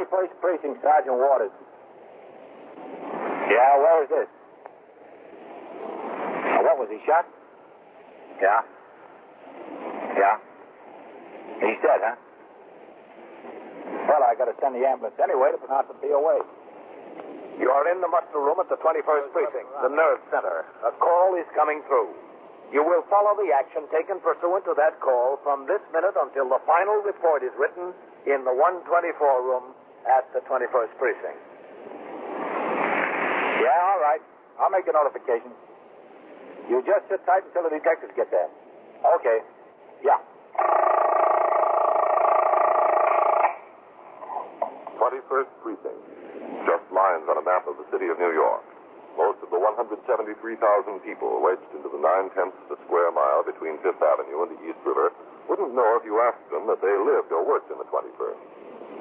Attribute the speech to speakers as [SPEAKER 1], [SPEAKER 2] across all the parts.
[SPEAKER 1] 21st Precinct, Sergeant Waters. Yeah, where is this? What, was he shot? Yeah. Yeah. He's dead, huh? Well, I got to send the ambulance anyway to pronounce the DOA.
[SPEAKER 2] You are in the muster room at the 21st Precinct, the nerve center. A call is coming through. You will follow the action taken pursuant to that call from this minute until the final report is written in the 124 room at the 21st Precinct.
[SPEAKER 1] Yeah, all right. I'll make a notification. You just sit tight until the detectives get there. Okay. Yeah.
[SPEAKER 3] 21st Precinct. Just lines on a map of the city of New York. Most of the 173,000 people wedged into the 9/10 of a square mile between Fifth Avenue and the East River wouldn't know if you asked them that they lived or worked in the 21st.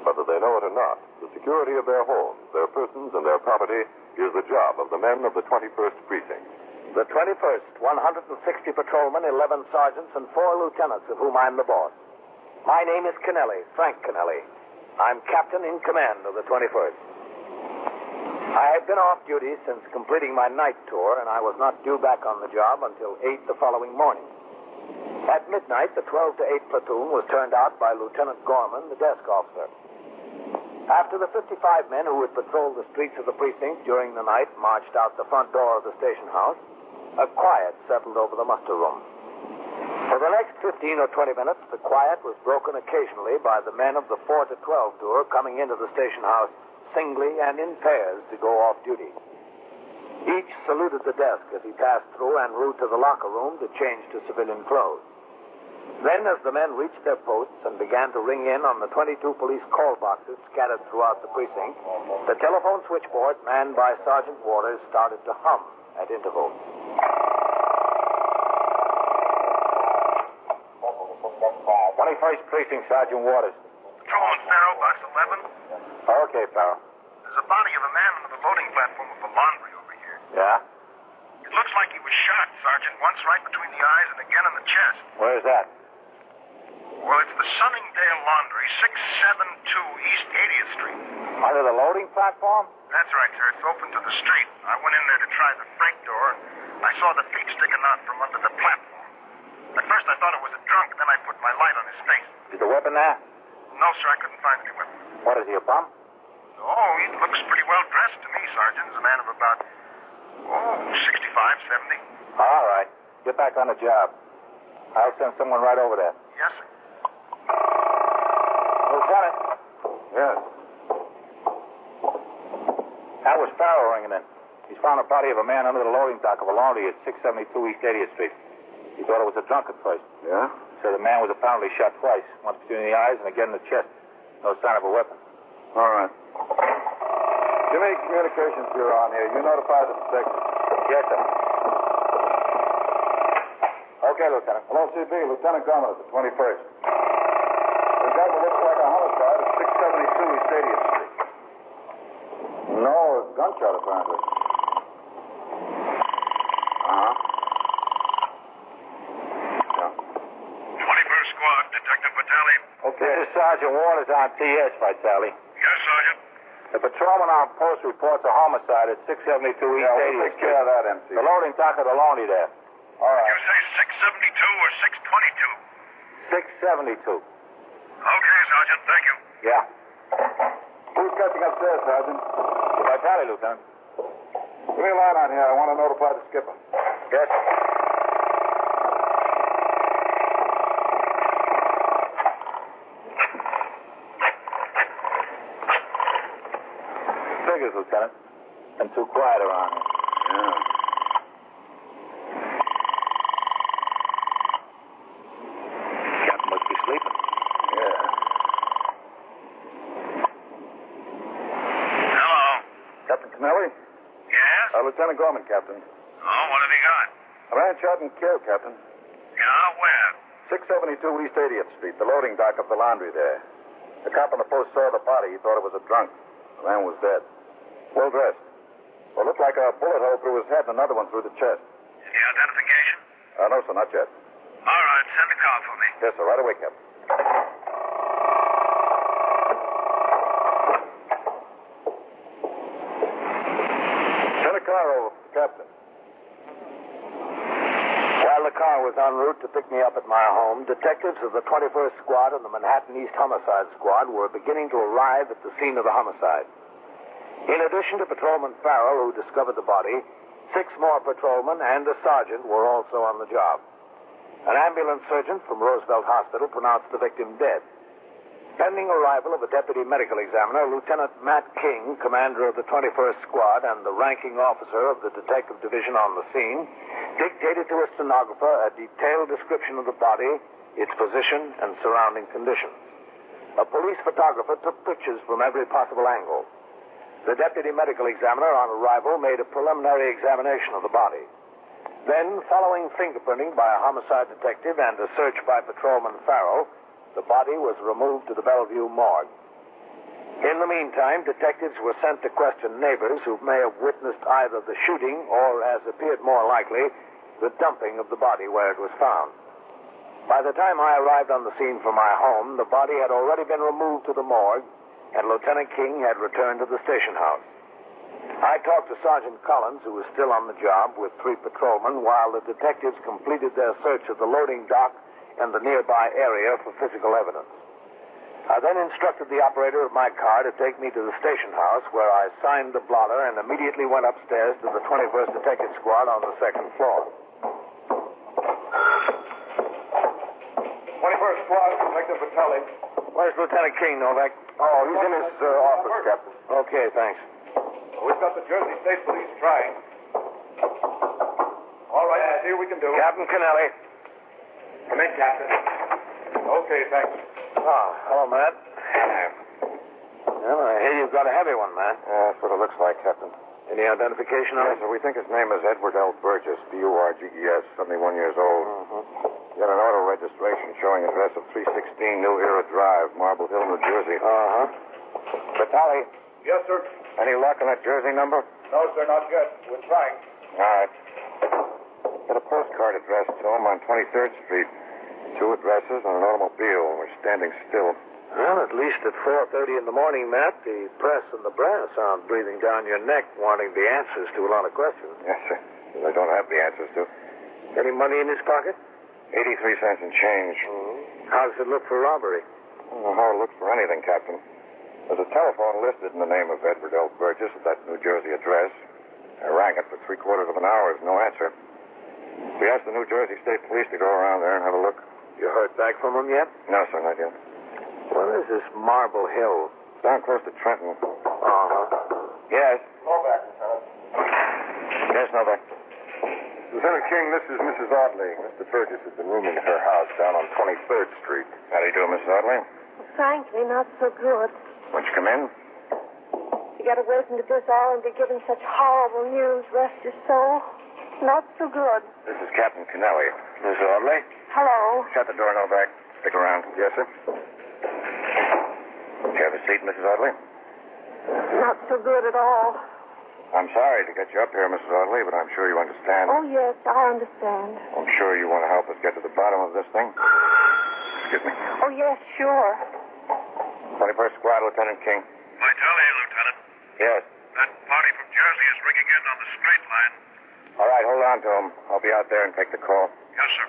[SPEAKER 3] Whether they know it or not, the security of their homes, their persons, and their property is the job of the men of the 21st Precinct.
[SPEAKER 2] The 21st, 160 patrolmen, 11 sergeants, and 4 lieutenants, of whom I'm the boss. My name is Kennelly, Frank Kennelly. I'm captain in command of the 21st. I had been off duty since completing my night tour, and I was not due back on the job until 8 the following morning. At midnight, the 12 to 8 platoon was turned out by Lieutenant Gorman, the desk officer. After the 55 men who had patrolled the streets of the precinct during the night marched out the front door of the station house, a quiet settled over the muster room. For the next 15 or 20 minutes, the quiet was broken occasionally by the men of the 4 to 12 tour coming into the station house singly and in pairs to go off duty. Each saluted the desk as he passed through en route to the locker room to change to civilian clothes. Then, as the men reached their posts and began to ring in on the 22 police call boxes scattered throughout the precinct, the telephone switchboard manned by Sergeant Waters started to hum at intervals.
[SPEAKER 1] 21st Precinct, Sergeant Waters.
[SPEAKER 4] Patrol on Farrow, box 11.
[SPEAKER 1] Okay, Farrell.
[SPEAKER 4] There's a body of a man under the loading platform of the laundry over here.
[SPEAKER 1] Yeah?
[SPEAKER 4] It looks like he was shot, Sergeant, once right between the eyes and again in the chest.
[SPEAKER 1] Where's that?
[SPEAKER 4] Well, it's the Sunningdale Laundry, 672 East 80th Street.
[SPEAKER 1] Under the loading platform?
[SPEAKER 4] That's right, sir. It's open to the street. I went in there to try the freight door, and I saw the feet sticking out from under the platform. At first, I thought it was a drunk, then I put my light on his face.
[SPEAKER 1] Is the weapon there?
[SPEAKER 4] No, sir, I couldn't find any weapon.
[SPEAKER 1] What, is he a bum?
[SPEAKER 4] Oh, he looks pretty well dressed to me, Sergeant. He's a man of about, 65, 70.
[SPEAKER 1] All right. Get back on the job. I'll send someone right over there.
[SPEAKER 4] Yes, sir.
[SPEAKER 1] Lieutenant.
[SPEAKER 3] Yes.
[SPEAKER 1] That was Farrell ringing in. He's found a body of a man under the loading dock of a laundry at 672 East 80th Street. He thought it was a drunk at first.
[SPEAKER 3] Yeah?
[SPEAKER 1] So the man was apparently shot twice, once between the eyes and again in the chest. No sign of a weapon.
[SPEAKER 3] All right. Jimmy, communications bureau on here. You notify the detective.
[SPEAKER 1] Yes, sir. Okay, Lieutenant.
[SPEAKER 3] Hello, CP. Lieutenant Gorman at the 21st. We've got what looks like a homicide at 672 East 80th Street. No, it's a gunshot, apparently. Uh-huh. Yeah.
[SPEAKER 4] 21st Squad, Detective Vitale.
[SPEAKER 1] Okay. This is Sergeant Waters on TS, Vitale.
[SPEAKER 4] Yes, Sergeant.
[SPEAKER 1] The patrolman on post reports a homicide at 672 East 80th
[SPEAKER 3] We'll take
[SPEAKER 1] Street.
[SPEAKER 3] care of that, MC.
[SPEAKER 1] The loading dock of the laundry there.
[SPEAKER 3] All
[SPEAKER 4] Did you
[SPEAKER 3] right.
[SPEAKER 4] say 672 or 622?
[SPEAKER 1] 672.
[SPEAKER 4] Okay, Sergeant. Thank you.
[SPEAKER 1] Yeah.
[SPEAKER 3] Who's catching upstairs, Sergeant?
[SPEAKER 1] Vitale, Lieutenant.
[SPEAKER 3] Give me a line on here. I want to notify the skipper.
[SPEAKER 1] Yes. Figures, Lieutenant. Been too quiet around here.
[SPEAKER 3] Yeah.
[SPEAKER 1] Captain must be sleeping.
[SPEAKER 3] Yeah.
[SPEAKER 4] Hello.
[SPEAKER 3] Captain Kennelly?
[SPEAKER 4] Yes?
[SPEAKER 3] Lieutenant Gorman, Captain.
[SPEAKER 4] Oh, what have you got?
[SPEAKER 3] A man shot and killed, Captain.
[SPEAKER 4] Yeah, where?
[SPEAKER 3] 672 East 80th Street, the loading dock of the laundry there. The cop on the post saw the body. He thought it was a drunk. The man was dead. Well dressed. Well, looked like a bullet hole through his head and another one through the chest.
[SPEAKER 4] Any identification?
[SPEAKER 3] No, sir, not yet.
[SPEAKER 4] All right, send a car for me.
[SPEAKER 3] Yes, sir, right away, Captain.
[SPEAKER 2] en route to pick me up at my home, detectives of the 21st Squad and the Manhattan East Homicide Squad were beginning to arrive at the scene of the homicide. In addition to Patrolman Farrell, who discovered the body, 6 more patrolmen and a sergeant were also on the job. An ambulance surgeon from Roosevelt Hospital pronounced the victim dead. Pending arrival of a deputy medical examiner, Lieutenant Matt King, commander of the 21st Squad and the ranking officer of the detective division on the scene, dictated to a stenographer a detailed description of the body, its position, and surrounding conditions. A police photographer took pictures from every possible angle. The deputy medical examiner on arrival made a preliminary examination of the body. Then, following fingerprinting by a homicide detective and a search by Patrolman Farrell, the body was removed to the Bellevue morgue. In the meantime, detectives were sent to question neighbors who may have witnessed either the shooting or, as appeared more likely, the dumping of the body where it was found. By the time I arrived on the scene for my home, the body had already been removed to the morgue, and Lieutenant King had returned to the station house. I talked to Sergeant Collins, who was still on the job, with 3 patrolmen, while the detectives completed their search of the loading dock and the nearby area for physical evidence. I then instructed the operator of my car to take me to the station house, where I signed the blotter and immediately went upstairs to the 21st Detective Squad on the 2nd floor.
[SPEAKER 5] 21st Squad, Detective Vitale.
[SPEAKER 2] Where's Lieutenant King, Novak?
[SPEAKER 5] Oh, he's in his office, Captain.
[SPEAKER 2] Okay, thanks.
[SPEAKER 5] We've got the Jersey State Police trying. All right, let's see what we can do.
[SPEAKER 2] Captain Kennelly.
[SPEAKER 5] Come in, Captain. Okay, thanks.
[SPEAKER 2] Hello, Matt. Well, I hear you've got a heavy one, Matt.
[SPEAKER 5] Yeah, that's what it looks like, Captain.
[SPEAKER 2] Any identification on
[SPEAKER 5] Yes, sir. We think his name is Edward L. Burgess, Burgess, 71 years old. He had an auto registration showing address of 316 New Era Drive, Marble Hill, New Jersey. Vitale.
[SPEAKER 4] Yes, sir.
[SPEAKER 5] Any luck on that Jersey number?
[SPEAKER 4] No, sir, not yet. We're trying.
[SPEAKER 5] All right. Got a postcard addressed to him on 23rd Street. 2 addresses and an automobile. We're standing still.
[SPEAKER 2] Well, at least at 4:30 in the morning, Matt, the press and the brass aren't breathing down your neck wanting the answers to a lot of questions.
[SPEAKER 5] Yes, sir. I don't have the answers to.
[SPEAKER 2] Any money in his pocket?
[SPEAKER 5] 83 cents and change.
[SPEAKER 2] How does it look for robbery?
[SPEAKER 5] I don't know how it looks for anything, Captain. There's a telephone listed in the name of Edward L. Burgess at that New Jersey address. I rang it for 3/4 of an hour. There's no answer. We asked the New Jersey State Police to go around there and have a look.
[SPEAKER 2] You heard back from him yet?
[SPEAKER 5] No, sir, not yet.
[SPEAKER 2] What is this Marble Hill?
[SPEAKER 5] Down close to Trenton.
[SPEAKER 2] Yes.
[SPEAKER 5] Novak, Lieutenant. Yes, Novak. Lieutenant King, this is Mrs. Audley. Mr. Burgess has been rooming at her house down on 23rd Street. How do you do, Mrs. Audley?
[SPEAKER 6] Frankly, not so good.
[SPEAKER 5] Won't you come in?
[SPEAKER 6] You got to wait into this hour and be given such horrible news. Rest your soul. Not so good.
[SPEAKER 5] This is Captain Kennelly. Mrs. Audley?
[SPEAKER 6] Hello.
[SPEAKER 5] Shut the door, Novak. Stick around. Yes, sir. Have a seat, Mrs. Audley.
[SPEAKER 6] Not so good at all.
[SPEAKER 5] I'm sorry to get you up here, Mrs. Audley, but I'm sure you understand.
[SPEAKER 6] Oh, yes, I understand.
[SPEAKER 5] I'm sure you want to help us get to the bottom of this thing. Excuse me.
[SPEAKER 6] Oh, yes, sure.
[SPEAKER 5] 21st Squad, Lieutenant King.
[SPEAKER 4] Vitale, Lieutenant.
[SPEAKER 5] Yes.
[SPEAKER 4] That party from Jersey is ringing in on the straight line.
[SPEAKER 5] All right, hold on to him. I'll be out there and take the call.
[SPEAKER 4] Yes, sir.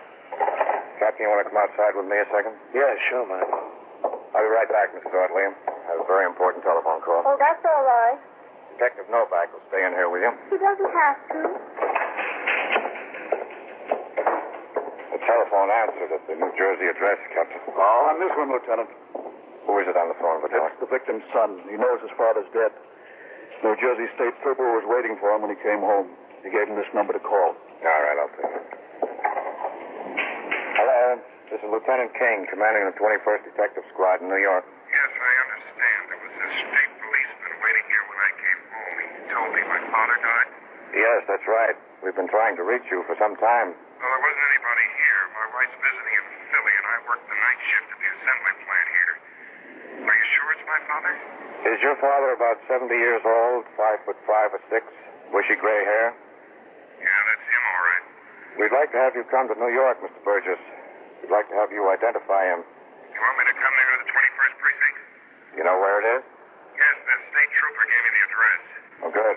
[SPEAKER 5] Captain, you want to come outside with me a second?
[SPEAKER 2] Yeah, sure, man.
[SPEAKER 5] I'll be right back, Mrs. Audley. I have a very important telephone call.
[SPEAKER 6] Oh, that's all right.
[SPEAKER 5] Detective Novak will stay in here with you.
[SPEAKER 6] He doesn't have to.
[SPEAKER 5] The telephone answered at the New Jersey address, Captain.
[SPEAKER 1] Oh, on this one, Lieutenant.
[SPEAKER 5] Who is it on the phone, Lieutenant?
[SPEAKER 1] It's the victim's son. He knows his father's dead. New Jersey State Trooper was waiting for him when he came home. He gave him this number to call.
[SPEAKER 5] All right, I'll take it. Hello. This is Lieutenant King, commanding the 21st Detective Squad in New York.
[SPEAKER 4] Yes, I understand. There was a state policeman waiting here when I came home. He told me my father died.
[SPEAKER 5] Yes, that's right. We've been trying to reach you for some time.
[SPEAKER 4] Well, there wasn't anybody here. My wife's visiting in Philly, and I work the night shift at the assembly plant here. Are you sure it's my father?
[SPEAKER 5] Is your father about 70 years old, 5'5" or 6, bushy gray hair?
[SPEAKER 4] Yeah, that's him, all right.
[SPEAKER 5] We'd like to have you come to New York, Mr. Burgess. We'd like to have you identify him.
[SPEAKER 4] You want me to come there to the 21st Precinct?
[SPEAKER 5] You know where it is?
[SPEAKER 4] Yes, the state trooper gave me the address.
[SPEAKER 5] Oh, good.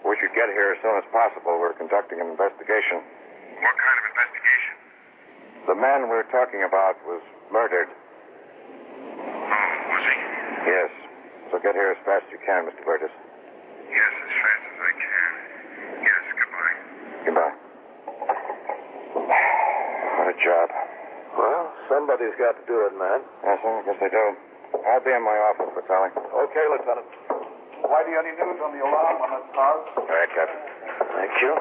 [SPEAKER 5] We should get here as soon as possible. We're conducting an investigation.
[SPEAKER 4] What kind of investigation?
[SPEAKER 5] The man we're talking about was murdered.
[SPEAKER 4] Oh, was he?
[SPEAKER 5] Yes. So get here as fast as you can, Mr. Burgess.
[SPEAKER 4] Yes, as fast as I can. Yes, goodbye.
[SPEAKER 5] Goodbye. What a job.
[SPEAKER 2] Well, somebody's got to do it, man.
[SPEAKER 5] Yes, sir, I guess they do. I'll be in my office, Vitaly.
[SPEAKER 1] Okay, Lieutenant. Whitey, any news on the alarm on that car?
[SPEAKER 5] All right, Captain.
[SPEAKER 2] Thank you.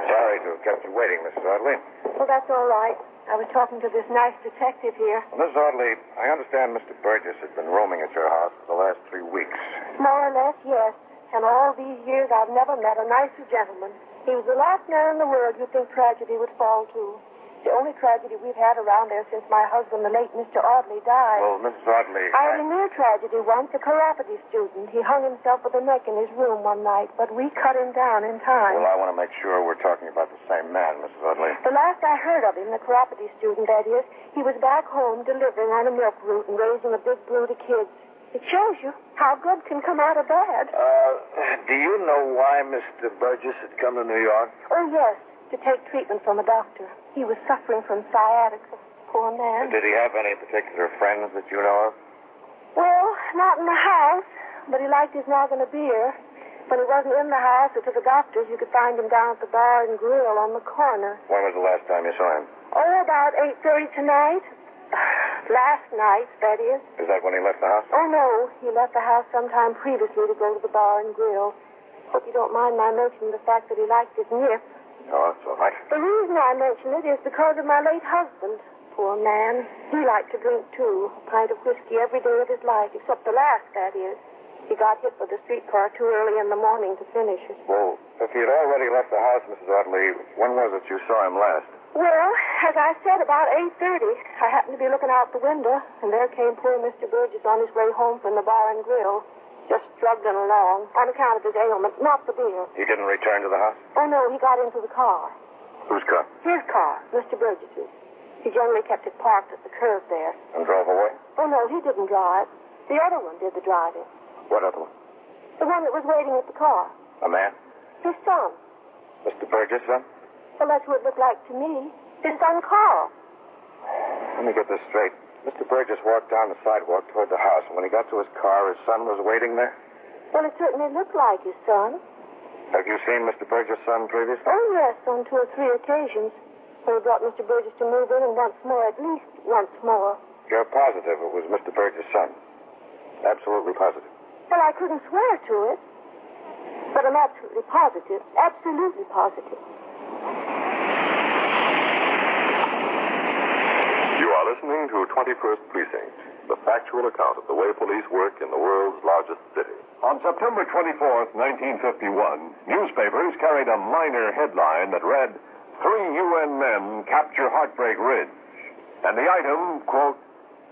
[SPEAKER 5] Sorry to have kept you waiting, Mrs. Audley.
[SPEAKER 6] Well, that's all right. I was talking to this nice detective here.
[SPEAKER 5] Well, Mrs. Audley, I understand Mr. Burgess has been roaming at your house for the last 3 weeks.
[SPEAKER 6] More or less, yes. And all these years, I've never met a nicer gentleman. He was the last man in the world you'd think tragedy would fall to. The only tragedy we've had around there since my husband, the late Mr. Audley, died.
[SPEAKER 5] Well, Mrs. Audley...
[SPEAKER 6] I had a near tragedy once, a chiropody student. He hung himself with a neck in his room one night, but we cut him down in time.
[SPEAKER 5] Well, I want to make sure we're talking about the same man, Mrs. Audley.
[SPEAKER 6] The last I heard of him, the chiropody student, that is, he was back home delivering on a milk route and raising a big brood of kids. It shows you how good can come out of bad.
[SPEAKER 2] Do you know why Mr. Burgess had come to New York?
[SPEAKER 6] Oh, yes, to take treatment from a doctor. He was suffering from sciatica, poor man.
[SPEAKER 5] Did he have any particular friends that you know of?
[SPEAKER 6] Well, not in the house, but he liked his noggin of beer. When he wasn't in the house or to the doctor's, you could find him down at the bar and grill on the corner.
[SPEAKER 5] When was the last time you saw him?
[SPEAKER 6] Oh, about 8:30 tonight. Last night, that is.
[SPEAKER 5] Is that when he left the house?
[SPEAKER 6] Oh, no. He left the house sometime previously to go to the bar and grill. Hope you don't mind my mentioning the fact that he liked his nip.
[SPEAKER 5] Oh, that's all right.
[SPEAKER 6] The reason I mention it is because of my late husband. Poor man. He liked to drink, too. A pint of whiskey every day of his life, except the last, that is. He got hit with a streetcar too early in the morning to finish it.
[SPEAKER 5] Well, if he had already left the house, Mrs. Audley, when was it you saw him last?
[SPEAKER 6] Well, as I said, about 8:30. I happened to be looking out the window, and there came poor Mr. Burgess on his way home from the bar and grill. Just struggling along, on account of his ailment, not the beer.
[SPEAKER 5] He didn't return to the house?
[SPEAKER 6] Oh, no, he got into the car.
[SPEAKER 5] Whose car?
[SPEAKER 6] His car, Mr. Burgess's. He generally kept it parked at the curb there.
[SPEAKER 5] And drove away?
[SPEAKER 6] Oh, no, he didn't drive. The other one did the driving.
[SPEAKER 5] What other one?
[SPEAKER 6] The one that was waiting at the car.
[SPEAKER 5] A man?
[SPEAKER 6] His son.
[SPEAKER 5] Mr. Burgess, son?
[SPEAKER 6] Well, that's what it looked like to me. His son, Carl.
[SPEAKER 5] Let me get this straight. Mr. Burgess walked down the sidewalk toward the house, and when he got to his car, his son was waiting there?
[SPEAKER 6] Well, it certainly looked like his son.
[SPEAKER 5] Have you seen Mr. Burgess' son previously?
[SPEAKER 6] Oh, yes, on 2 or 3 occasions. When he brought Mr. Burgess to move in, and once more, at least once more.
[SPEAKER 5] You're positive it was Mr. Burgess' son? Absolutely positive?
[SPEAKER 6] Well, I couldn't swear to it. But I'm absolutely positive. Absolutely positive.
[SPEAKER 3] You are listening to 21st Precinct, the factual account of the way police work in the world's largest city.
[SPEAKER 7] On September 24th, 1951, newspapers carried a minor headline that read, 3 UN men capture Heartbreak Ridge. And the item, quote,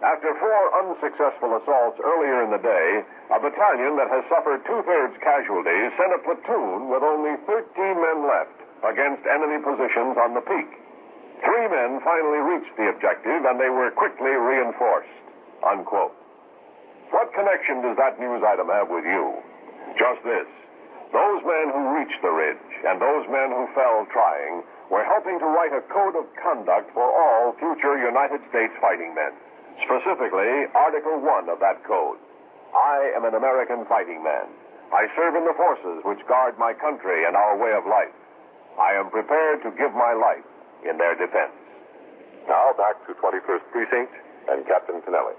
[SPEAKER 7] after 4 unsuccessful assaults earlier in the day, a battalion that has suffered 2/3 casualties sent a platoon with only 13 men left against enemy positions on the peak. 3 men finally reached the objective, and they were quickly reinforced, unquote. What connection does that news item have with you? Just this. Those men who reached the ridge and those men who fell trying were helping to write a code of conduct for all future United States fighting men. Specifically, Article 1 of that code. I am an American fighting man. I serve in the forces which guard my country and our way of life. I am prepared to give my life in their defense.
[SPEAKER 3] Now back to 21st Precinct and Captain Kennelly.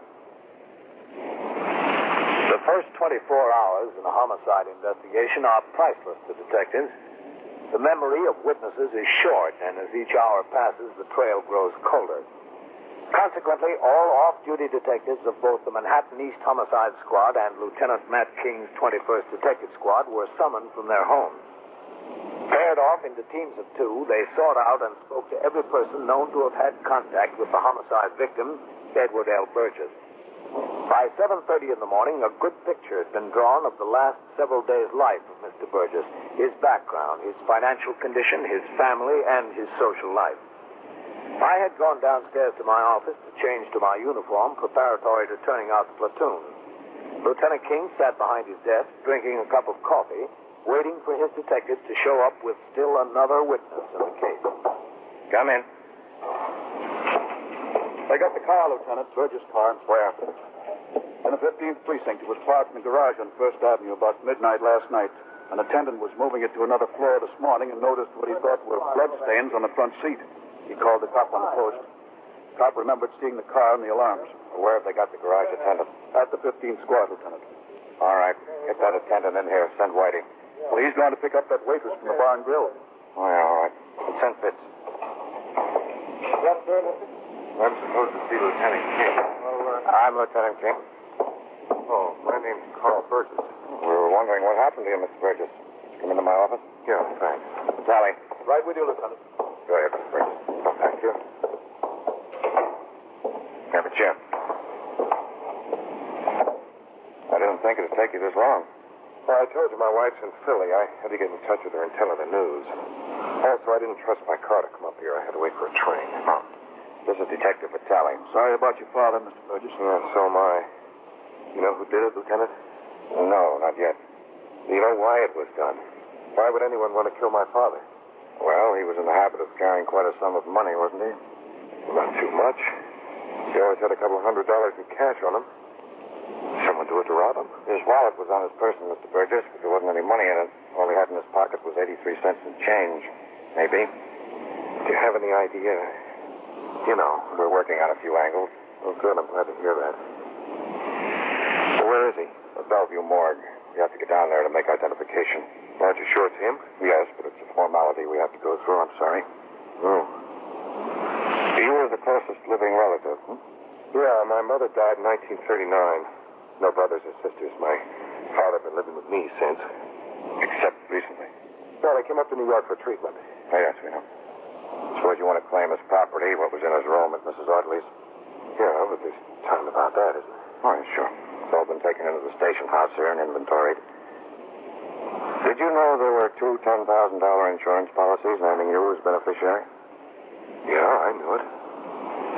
[SPEAKER 2] The first 24 hours in a homicide investigation are priceless to detectives. The memory of witnesses is short, and as each hour passes, the trail grows colder. Consequently, all off-duty detectives of both the Manhattan East Homicide Squad and Lieutenant Matt King's 21st Detective Squad were summoned from their homes. Paired off into teams of 2, they sought out and spoke to every person known to have had contact with the homicide victim, Edward L. Burgess. By 7:30 in the morning, a good picture had been drawn of the last several days' life of Mr. Burgess, his background, his financial condition, his family, and his social life. I had gone downstairs to my office to change to my uniform, preparatory to turning out the platoon. Lieutenant King sat behind his desk, drinking a cup of coffee, waiting for his detectives to show up with still another witness in the case.
[SPEAKER 5] Come in.
[SPEAKER 8] They got the car, Lieutenant. Burgess' car.
[SPEAKER 3] Where?
[SPEAKER 8] In the 15th precinct. It was parked in the garage on First Avenue about midnight last night. An attendant was moving it to another floor this morning and noticed what he thought were blood stains on the front seat. He called the cop on the post. The cop remembered seeing the car and the alarms.
[SPEAKER 5] Where have they got the garage attendant?
[SPEAKER 8] At the 15th squad, Lieutenant.
[SPEAKER 5] All right. Get that attendant in here. Send Whitey.
[SPEAKER 8] Well, he's going to pick up that waitress from the bar and grill.
[SPEAKER 5] Oh, yeah, all right. Send Fitz.
[SPEAKER 8] Yes, sir.
[SPEAKER 5] I'm supposed to see Lieutenant King. I'm Lieutenant King.
[SPEAKER 3] Oh, my name's Carl Burgess.
[SPEAKER 5] We were wondering what happened to you, Mr. Burgess. Come into my office?
[SPEAKER 3] Yeah, thanks.
[SPEAKER 5] Tally.
[SPEAKER 8] Right with you, Lieutenant.
[SPEAKER 5] Go ahead, Mr. Burgess.
[SPEAKER 3] Thank you.
[SPEAKER 5] Have a chair. I didn't think it'd take you this long.
[SPEAKER 3] Well, I told you my wife's in Philly. I had to get in touch with her and tell her the news. Also, I didn't trust my car to come up here. I had to wait for a train.
[SPEAKER 5] Oh. This is Detective Vitale.
[SPEAKER 8] Sorry about your father, Mr. Burgess.
[SPEAKER 3] Yeah, so am I. You know who did it, Lieutenant?
[SPEAKER 5] No, not yet.
[SPEAKER 3] You know why it was done? Why would anyone want to kill my father?
[SPEAKER 5] Well, he was in the habit of carrying quite a sum of money, wasn't he?
[SPEAKER 3] Not too much. He always had a couple $100 in cash on him. Someone do it to rob him?
[SPEAKER 5] His wallet was on his person, Mr. Burgess, but there wasn't any money in it. All he had in his pocket was 83 cents in change. Maybe.
[SPEAKER 3] Do you have any idea? You know.
[SPEAKER 5] We're working on a few angles.
[SPEAKER 3] Oh, good. I'm glad to hear that. Well, where is he?
[SPEAKER 5] The Bellevue morgue. We have to get down there to make identification.
[SPEAKER 3] Aren't you sure it's him?
[SPEAKER 5] Yes, but it's a formality we have to go through. I'm sorry.
[SPEAKER 3] Oh.
[SPEAKER 5] You were the closest living relative, hmm?
[SPEAKER 3] Yeah, my mother died in 1939. No brothers or sisters. My father been living with me since.
[SPEAKER 5] Except recently.
[SPEAKER 3] Well, I came up to New York for treatment.
[SPEAKER 5] Oh, yes, we know. Suppose you want to claim as property what was in his room at Mrs. Audley's?
[SPEAKER 3] Yeah, but there's time about that, isn't there?
[SPEAKER 5] Oh, yeah, sure. It's all been taken into the station house here and inventoried. Did you know there were two $10,000 insurance policies naming you as beneficiary?
[SPEAKER 3] Yeah, I knew it.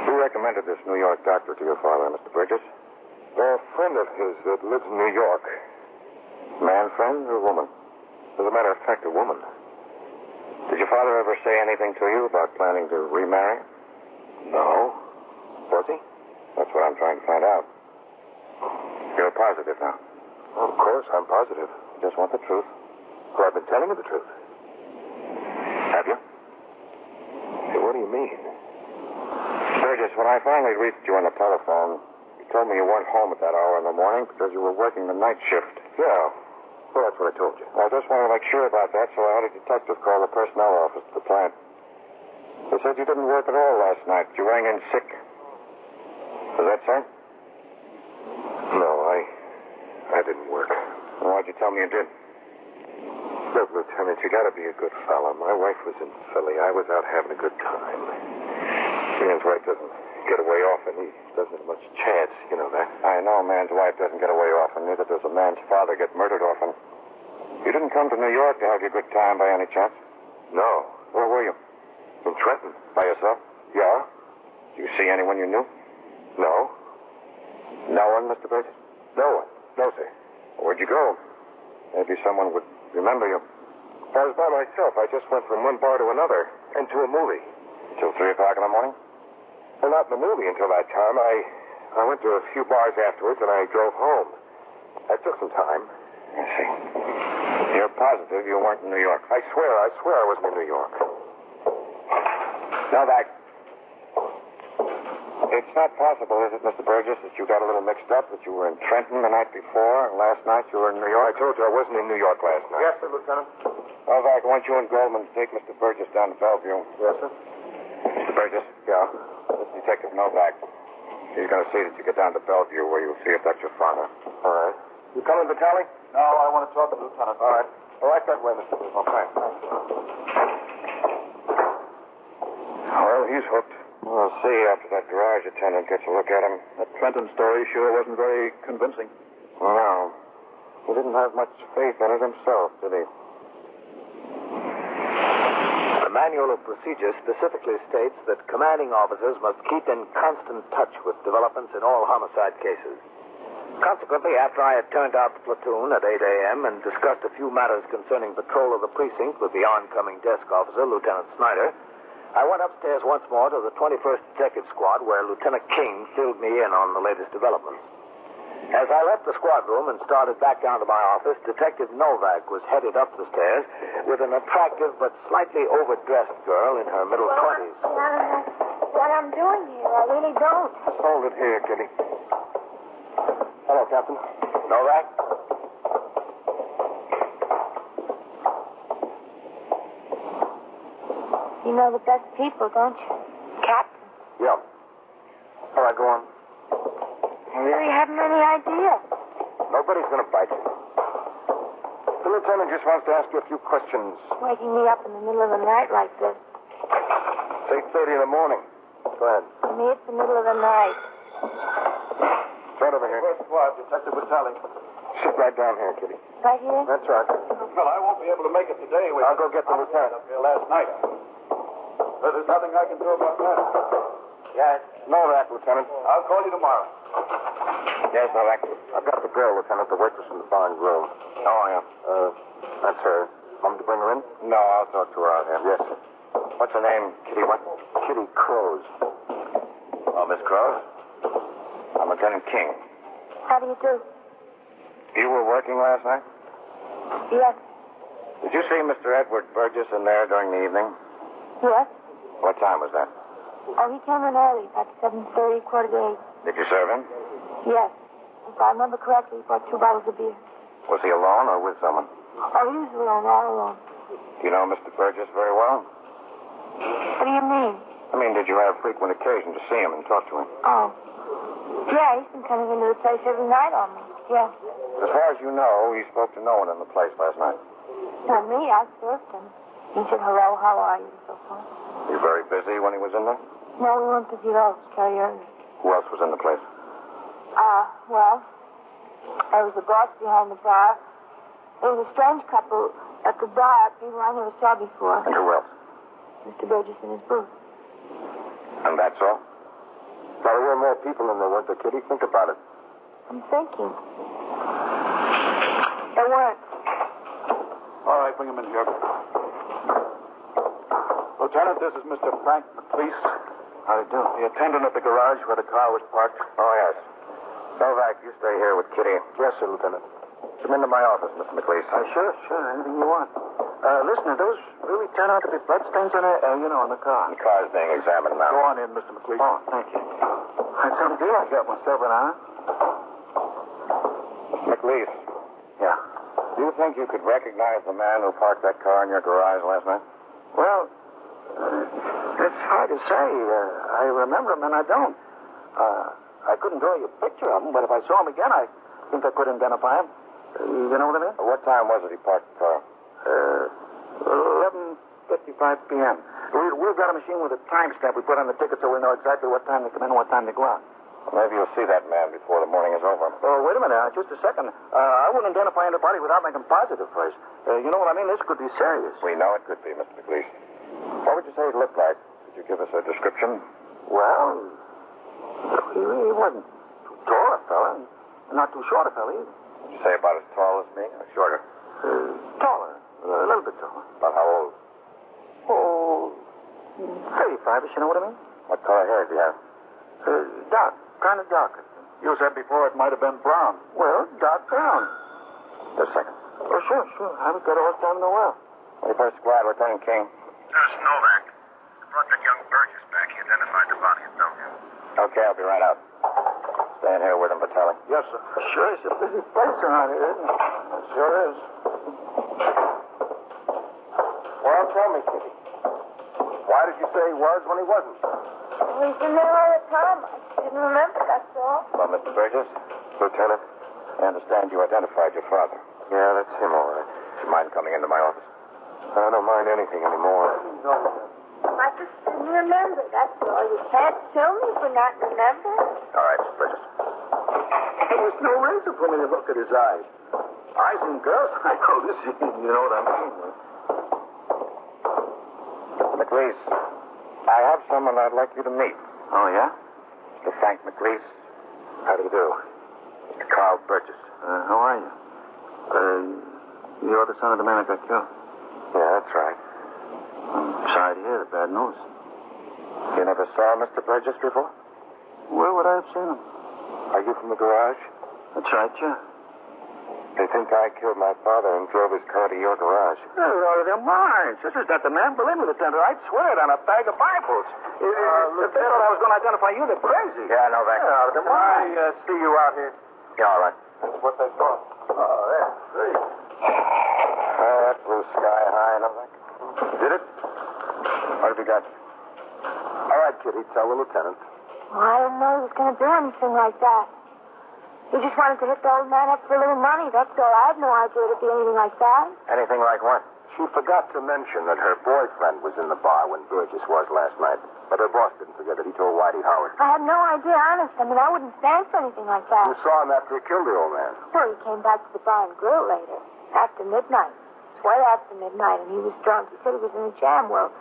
[SPEAKER 5] Who recommended this New York doctor to your father, Mr. Burgess?
[SPEAKER 3] A friend of his that lives in New York.
[SPEAKER 5] Man friend or woman?
[SPEAKER 3] As a matter of fact, a woman.
[SPEAKER 5] Did your father ever say anything to you about planning to remarry?
[SPEAKER 3] No. Was he?
[SPEAKER 5] That's what I'm trying to find out. You're positive now?
[SPEAKER 3] Well, of course, I'm positive.
[SPEAKER 5] You just want the truth?
[SPEAKER 3] Well, I've been telling you the truth.
[SPEAKER 5] Have you?
[SPEAKER 3] Hey, what do you mean?
[SPEAKER 5] Burgess, when I finally reached you on the telephone, you told me you weren't home at that hour in the morning because you were working the night shift.
[SPEAKER 3] Yeah. Well, that's what I told you.
[SPEAKER 5] I just wanted to make sure about that, so I had a detective call the personnel office at the plant. They said you didn't work at all last night. You rang in sick. Is that so?
[SPEAKER 3] No, I didn't work.
[SPEAKER 5] Well, why'd you tell me you did?
[SPEAKER 3] Look, Lieutenant, you gotta be a good fellow. My wife was in Philly. I was out having a good time. Man's wife doesn't get away often. He doesn't have much chance, you know that.
[SPEAKER 5] I know a man's wife doesn't get away often. Neither does a man's father get murdered often. You didn't come to New York to have your good time by any chance?
[SPEAKER 3] No.
[SPEAKER 5] Where were you?
[SPEAKER 3] In Trenton.
[SPEAKER 5] By yourself?
[SPEAKER 3] Yeah?
[SPEAKER 5] Did you see anyone you knew?
[SPEAKER 3] No.
[SPEAKER 5] No one, Mr. Burgess?
[SPEAKER 3] No one. No, sir.
[SPEAKER 5] Where'd you go? Maybe someone would remember you.
[SPEAKER 3] I was by myself. I just went from one bar to another and to a movie.
[SPEAKER 5] Till 3 o'clock in the morning?
[SPEAKER 3] Well, not in the movie until that time. I went to a few bars afterwards and I drove home. That took some time.
[SPEAKER 5] I see. You're positive you weren't in New York?
[SPEAKER 3] I swear I wasn't in New York.
[SPEAKER 5] Novak. It's not possible, is it, Mr. Burgess, that you got a little mixed up, that you were in Trenton the night before, and last night you were in New York?
[SPEAKER 3] I told you I wasn't in New York last night.
[SPEAKER 8] Yes, sir, Lieutenant.
[SPEAKER 5] Novak, I want you and Goldman to take Mr. Burgess down to Bellevue.
[SPEAKER 8] Yes, sir.
[SPEAKER 5] Mr. Burgess? Yeah? This is Detective Novak. He's going to see that you get down to Bellevue where you'll see if that's your father.
[SPEAKER 3] All right. You coming, Vitale?
[SPEAKER 8] No, I want to talk to the Lieutenant.
[SPEAKER 3] All right. All right, that way, Mr. Burgess.
[SPEAKER 5] Okay. Well, he's hooked. We'll see after that garage attendant gets a look at him.
[SPEAKER 8] That Trenton story sure wasn't very convincing.
[SPEAKER 5] No. He didn't have much faith in it himself, did he?
[SPEAKER 2] The Manual of Procedure specifically states that commanding officers must keep in constant touch with developments in all homicide cases. Consequently, after I had turned out the platoon at 8 a.m. and discussed a few matters concerning patrol of the precinct with the oncoming desk officer, Lieutenant Snyder, I went upstairs once more to the 21st Detective Squad, where Lieutenant King filled me in on the latest developments. As I left the squad room and started back down to my office, Detective Novak was headed up the stairs with an attractive but slightly overdressed girl in her middle 20s.
[SPEAKER 6] What I'm doing here, I really don't.
[SPEAKER 5] Just hold it here, Kitty. Hello, Captain.
[SPEAKER 2] Novak?
[SPEAKER 6] You know the best people, don't you? Captain.
[SPEAKER 5] Yeah. All right, go on.
[SPEAKER 6] I really haven't any idea.
[SPEAKER 5] Nobody's going to bite you. The lieutenant just wants to ask you a few questions.
[SPEAKER 6] Waking me up in the middle of the night like this.
[SPEAKER 5] It's 8:30 in the morning. Go ahead.
[SPEAKER 6] For me, it's the middle of the night.
[SPEAKER 5] Right over here.
[SPEAKER 8] First squad, Detective Vitale.
[SPEAKER 5] Sit right down here, Kitty.
[SPEAKER 6] Right here?
[SPEAKER 5] That's right.
[SPEAKER 8] Well, I won't be able to make it today.
[SPEAKER 5] I'll go get the lieutenant.
[SPEAKER 8] Up here last night. But there's nothing I can do about that.
[SPEAKER 5] Yes. Know that, Lieutenant.
[SPEAKER 8] I'll call you tomorrow.
[SPEAKER 5] Yes, Novak. I've got the girl, Lieutenant, the waitress in the bar and grill. Oh, yeah. That's her. Want me to bring her in? No, I'll talk to her out here. Yes, sir. What's her name, Kitty? What? Kitty Crows. Oh, Miss Crows? I'm Lieutenant King.
[SPEAKER 6] How do you do?
[SPEAKER 5] You were working last night?
[SPEAKER 6] Yes.
[SPEAKER 5] Did you see Mr. Edward Burgess in there during the evening?
[SPEAKER 6] Yes?
[SPEAKER 5] What time was that?
[SPEAKER 6] Oh, he came in early, about 7:30, 7:45.
[SPEAKER 5] Did you serve him?
[SPEAKER 6] Yes. If I remember correctly, he bought 2 bottles of beer.
[SPEAKER 5] Was he alone or with someone?
[SPEAKER 6] Oh, he was alone, all alone.
[SPEAKER 5] Do you know Mr. Burgess very well?
[SPEAKER 6] What do you mean?
[SPEAKER 5] I mean, did you have frequent occasion to see him and talk to him?
[SPEAKER 6] Oh. Yeah, he's been coming into the place every night almost. Yeah.
[SPEAKER 5] As far as you know, he spoke to no one in the place last night.
[SPEAKER 6] Not me, I served him. He said, hello, how are you, and so forth.
[SPEAKER 5] You very busy when he was in there?
[SPEAKER 6] No, we weren't busy at all. It was very early.
[SPEAKER 5] Who else was in the place?
[SPEAKER 6] Well, there was the boss behind the bar. There was a strange couple at the bar, people I never saw before.
[SPEAKER 5] And who else?
[SPEAKER 6] Mr. Burgess in his booth.
[SPEAKER 5] And that's all? Now, there were more people in there, weren't there, Kitty? Think about it.
[SPEAKER 6] I'm thinking. There weren't.
[SPEAKER 8] All right, bring him in here. Lieutenant, this is Mr. Frank McLeese.
[SPEAKER 5] How do you do?
[SPEAKER 8] The attendant at the garage where the car was parked.
[SPEAKER 5] Oh, yes. Novak, you stay here with Kitty.
[SPEAKER 8] Yes, sir, Lieutenant.
[SPEAKER 5] Come into my office, Mr. McLeese.
[SPEAKER 8] Sure. Anything you want. Listen, those really turn out to be bloodstains on on the car.
[SPEAKER 5] The car's being examined now.
[SPEAKER 8] Go on in, Mr. McLeese.
[SPEAKER 5] Oh, thank you.
[SPEAKER 8] That's some deal I got myself in, huh?
[SPEAKER 5] Mr. McLeese.
[SPEAKER 8] Yeah.
[SPEAKER 5] Do you think you could recognize the man who parked that car in your garage last night?
[SPEAKER 8] Well, it's hard to say. I remember him and I don't. I couldn't draw you a picture of him, but if I saw him again, I think I could identify him. You know what I mean?
[SPEAKER 5] What time was it he parked the car?
[SPEAKER 8] 11:55 p.m. We've got a machine with a timestamp we put on the ticket so we know exactly what time they come in and what time they go out.
[SPEAKER 5] Well, maybe you'll see that man before the morning is over.
[SPEAKER 8] Oh, wait a minute. Just a second. I wouldn't identify anybody without making positive first. You know what I mean? This could be serious.
[SPEAKER 5] We know it could be, Mr. McLeese. What would you say he looked like? Could you give us a description?
[SPEAKER 8] Well, he wasn't too tall a fella, and not too short a fella either.
[SPEAKER 5] Would you say about as tall as me or shorter?
[SPEAKER 8] Taller. A little bit taller.
[SPEAKER 5] About how old?
[SPEAKER 8] Oh, 35-ish, you know what I mean?
[SPEAKER 5] What color hair do you have?
[SPEAKER 8] Dark. Kind of dark. You said before it might have been brown. Well, dark brown.
[SPEAKER 5] Just a second.
[SPEAKER 8] Oh, sure. I haven't got all this time in a while.
[SPEAKER 5] 21st Squad, Lieutenant King.
[SPEAKER 4] There's Novak. I brought that young Burgess back. He identified the body of Duncan.
[SPEAKER 5] Okay, I'll be right out. Staying here with him, Vitale.
[SPEAKER 8] Yes, sir. Sure, it's a busy place around here, isn't it? It sure is.
[SPEAKER 5] Well, tell me, Kitty. Why did you say he was when he wasn't?
[SPEAKER 6] Well, he's been there all the time. I didn't remember, that's all.
[SPEAKER 5] Well, Mr. Burgess? Lieutenant? I understand you identified your father. Yeah, that's him, all right. Do you mind coming into my office? I don't mind anything anymore.
[SPEAKER 6] I just didn't remember, that's all. You can't kill me for not remembering.
[SPEAKER 5] All right, Mr. Burgess.
[SPEAKER 8] There was no reason for me to look at his eyes. Eyes in girls' I notice, you know what I mean.
[SPEAKER 5] Mr. McLeese, I have someone I'd like you to meet.
[SPEAKER 8] Oh, yeah?
[SPEAKER 5] Mr. Frank McLeese. How do you do? Mr. Carl Burgess.
[SPEAKER 8] How are you? You're the son of the man that got killed.
[SPEAKER 5] Yeah, that's right.
[SPEAKER 8] I'm sorry to hear the bad news.
[SPEAKER 5] You never saw Mr. Burgess before?
[SPEAKER 8] Where would I have seen him?
[SPEAKER 5] Are you from the garage?
[SPEAKER 8] That's right, yeah.
[SPEAKER 5] They think I killed my father and drove his car to your garage.
[SPEAKER 2] They're out of their minds. This is not the man. Believe me, Lieutenant, I'd swear it on a bag of Bibles. If they thought I was going to identify you, they're crazy.
[SPEAKER 5] Yeah, I know that.
[SPEAKER 2] They're out of their minds.
[SPEAKER 5] Can I see you out here? Yeah, all right. That's what they thought.
[SPEAKER 2] Oh, there. See.
[SPEAKER 5] That blew sky high and everything. Did it? What have you got? All right, Kitty, tell the lieutenant.
[SPEAKER 6] Well, I didn't know he was going to do anything like that. He just wanted to hit the old man up for a little money, that's all. I had no idea it'd be anything like that.
[SPEAKER 5] Anything like what? She forgot to mention that her boyfriend was in the bar when Burgess was last night. But her boss didn't forget that he told Whitey Howard.
[SPEAKER 6] I had no idea, honest. I mean, I wouldn't stand for anything like that.
[SPEAKER 5] You saw him after he killed the old man.
[SPEAKER 6] Well, he came back to the bar and grill later. After midnight. It's way after midnight, and he was drunk. He said he was in a jam. Well,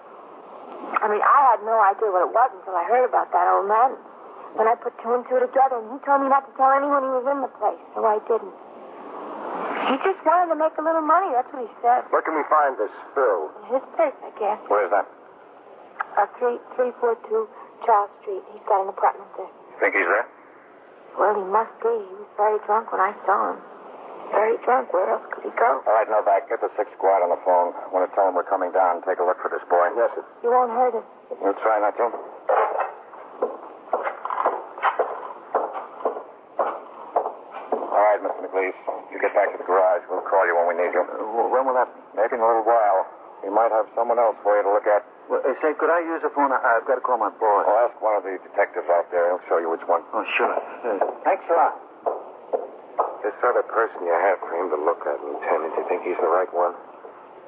[SPEAKER 6] I mean, I had no idea what it was until I heard about that old man. Then I put two and two together, and he told me not to tell anyone he was in the place, so I didn't. He just wanted to make a little money, that's what he said.
[SPEAKER 5] Where can we find this Phil?
[SPEAKER 6] In his place, I guess.
[SPEAKER 5] Where's that?
[SPEAKER 6] 342 Charles Street. He's got an apartment there.
[SPEAKER 5] Think he's there?
[SPEAKER 6] Well, he must be. He was very drunk when I saw him. Very drunk. Where else could he go?
[SPEAKER 5] All right, Novak, get the 6th squad on the phone. I want to tell them we're coming down and take a look for this boy.
[SPEAKER 8] Yes, sir.
[SPEAKER 6] You won't hurt him.
[SPEAKER 5] We'll try not to. All right, Mr. McLeese. You get back to the garage. We'll call you when we need you.
[SPEAKER 8] When will that be?
[SPEAKER 5] Maybe in a little while. We might have someone else for you to look at.
[SPEAKER 8] Well, say, could I use the phone? I've got to call my boss.
[SPEAKER 5] I'll ask one of the detectives out there. He'll show you which one.
[SPEAKER 8] Oh, sure.
[SPEAKER 5] Thanks a lot. This other person you have for him to look at, Lieutenant, you think he's the right one?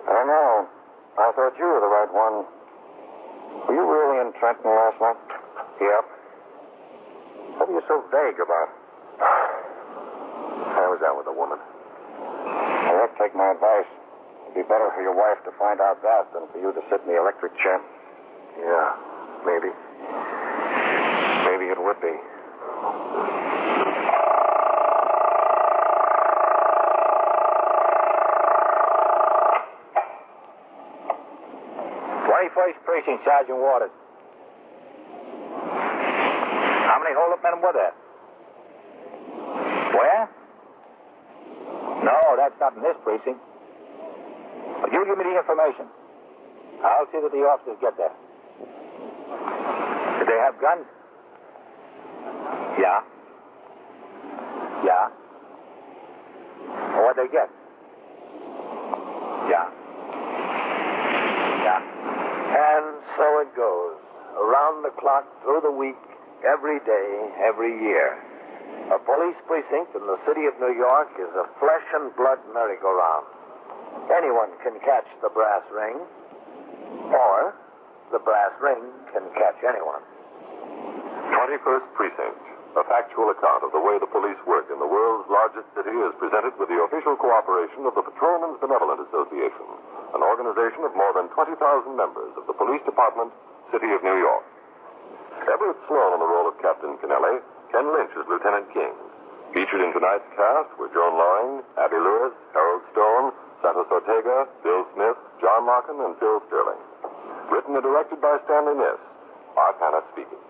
[SPEAKER 5] I don't know. I thought you were the right one. Were you really in Trenton last night? Yep. What are you so vague about? I was out with a woman. Well, let's take my advice. It'd be better for your wife to find out that than for you to sit in the electric chair. Yeah, maybe. Maybe it would be.
[SPEAKER 1] 21st Precinct, Sergeant Waters. How many hold-up men were there? Where? No, that's not in this precinct. But you give me the information. I'll see that the officers get there. Did they have guns? Yeah. Yeah. What'd they get? Yeah. Yeah.
[SPEAKER 2] And so it goes. Around the clock, through the week, every day, every year. A police precinct in the city of New York is a flesh and blood merry-go-round. Anyone can catch the brass ring, or the brass ring can catch anyone.
[SPEAKER 3] 21st Precinct, a factual account of the way the police work in the world's largest city, is presented with the official cooperation of the Patrolmen's Benevolent Association, an organization of more than 20,000 members of the Police Department, City of New York. Everett Sloan in the role of Captain Kennelly, Ken Lynch as Lieutenant King. Featured in tonight's cast were Joan Loring, Abby Lewis, Harold Stone, Santos Ortega, Bill Smith, John Larkin, and Phil Sterling. Written and directed by Stanley Niss. Art Hannah speaking.